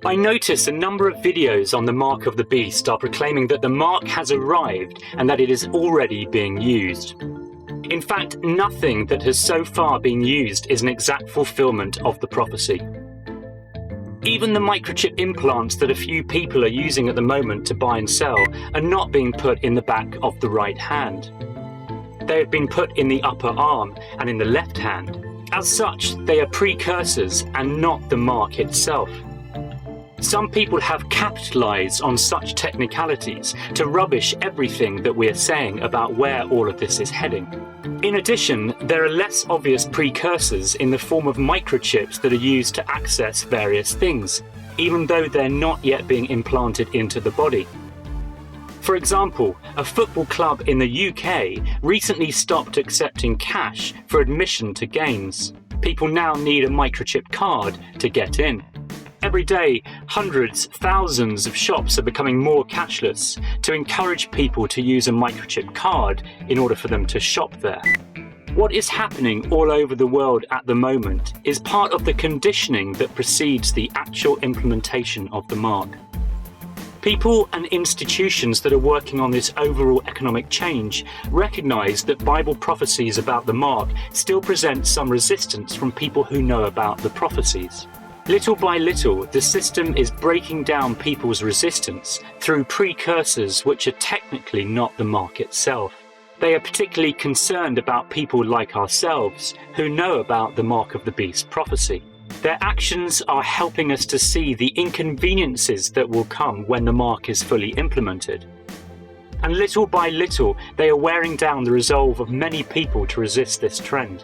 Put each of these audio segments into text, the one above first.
I notice a number of videos on the mark of the beast are proclaiming that the mark has arrived and that it is already being used. In fact, nothing that has so far been used is an exact fulfillment of the prophecy. Even the microchip implants that a few people are using at the moment to buy and sell are not being put in the back of the right hand. They have been put in the upper arm and in the left hand. As such, they are precursors and not the mark itself. Some people have capitalized on such technicalities to rubbish everything that we're saying about where all of this is heading. In addition, there are less obvious precursors in the form of microchips that are used to access various things, even though they're not yet being implanted into the body. For example, a football club in the UK recently stopped accepting cash for admission to games. People now need a microchip card to get in. Every day, hundreds, thousands of shops are becoming more cashless to encourage people to use a microchip card in order for them to shop there. What is happening all over the world at the moment is part of the conditioning that precedes the actual implementation of the mark. People and institutions that are working on this overall economic change recognize that Bible prophecies about the mark still present some resistance from people who know about the prophecies. Little by little, the system is breaking down people's resistance through precursors which are technically not the mark itself. They are particularly concerned about people like ourselves who know about the mark of the beast prophecy. Their actions are helping us to see the inconveniences that will come when the mark is fully implemented. And little by little, they are wearing down the resolve of many people to resist this trend.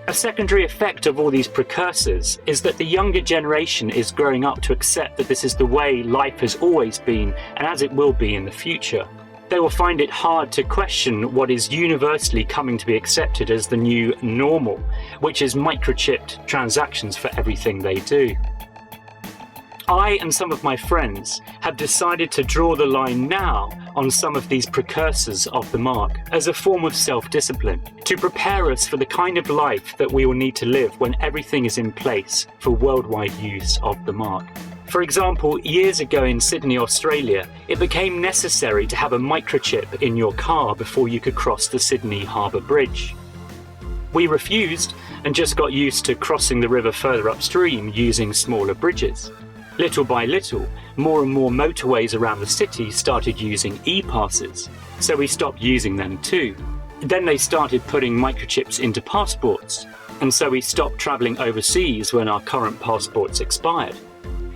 A secondary effect of all these precursors is that the younger generation is growing up to accept that this is the way life has always been and as it will be in the future. They will find it hard to question what is universally coming to be accepted as the new normal, which is microchipped transactions for everything they do. I and some of my friends have decided to draw the line now on some of these precursors of the mark as a form of self-discipline to prepare us for the kind of life that we will need to live when everything is in place for worldwide use of the mark. For example, years ago in Sydney, Australia, it became necessary to have a microchip in your car before you could cross the Sydney Harbour Bridge. We refused and just got used to crossing the river further upstream using smaller bridges. Little by little, more and more motorways around the city started using e-passes, so we stopped using them too. Then they started putting microchips into passports, and so we stopped travelling overseas when our current passports expired.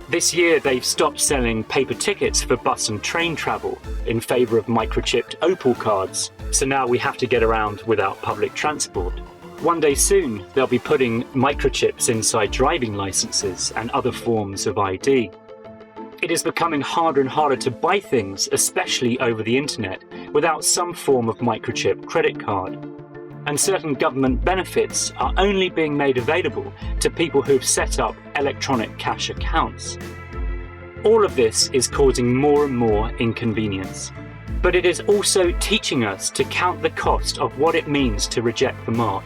This year they've stopped selling paper tickets for bus and train travel in favour of microchipped Opal cards, so now we have to get around without public transport. One day soon, they'll be putting microchips inside driving licenses and other forms of ID. It is becoming harder and harder to buy things, especially over the internet, without some form of microchip credit card. And certain government benefits are only being made available to people who've set up electronic cash accounts. All of this is causing more and more inconvenience. But it is also teaching us to count the cost of what it means to reject the mark.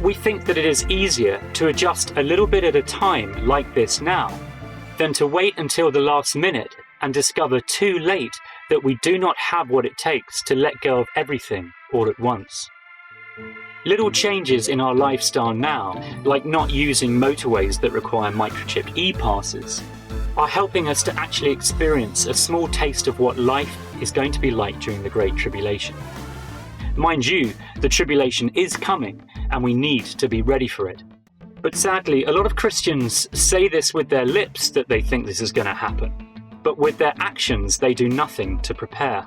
We think that it is easier to adjust a little bit at a time like this now, than to wait until the last minute and discover too late that we do not have what it takes to let go of everything all at once. Little changes in our lifestyle now, like not using motorways that require microchipped e-passes, are helping us to actually experience a small taste of what life is going to be like during the Great Tribulation. Mind you, the tribulation is coming, and we need to be ready for it. But sadly, a lot of Christians say this with their lips that they think this is going to happen, but with their actions they do nothing to prepare.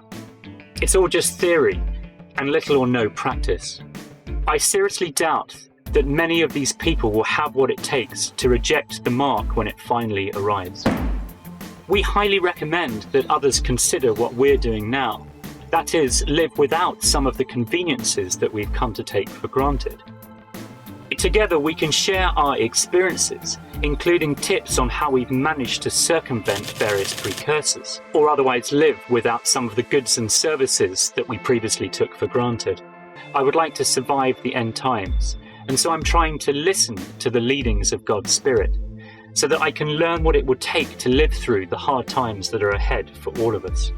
It's all just theory, and little or no practice. I seriously doubt that many of these people will have what it takes to reject the mark when it finally arrives. We highly recommend that others consider what we're doing now. That is, live without some of the conveniences that we've come to take for granted. Together we can share our experiences, including tips on how we've managed to circumvent various precursors, or otherwise live without some of the goods and services that we previously took for granted. I would like to survive the end times, and so I'm trying to listen to the leadings of God's Spirit. so that I can learn what it will take to live through the hard times that are ahead for all of us.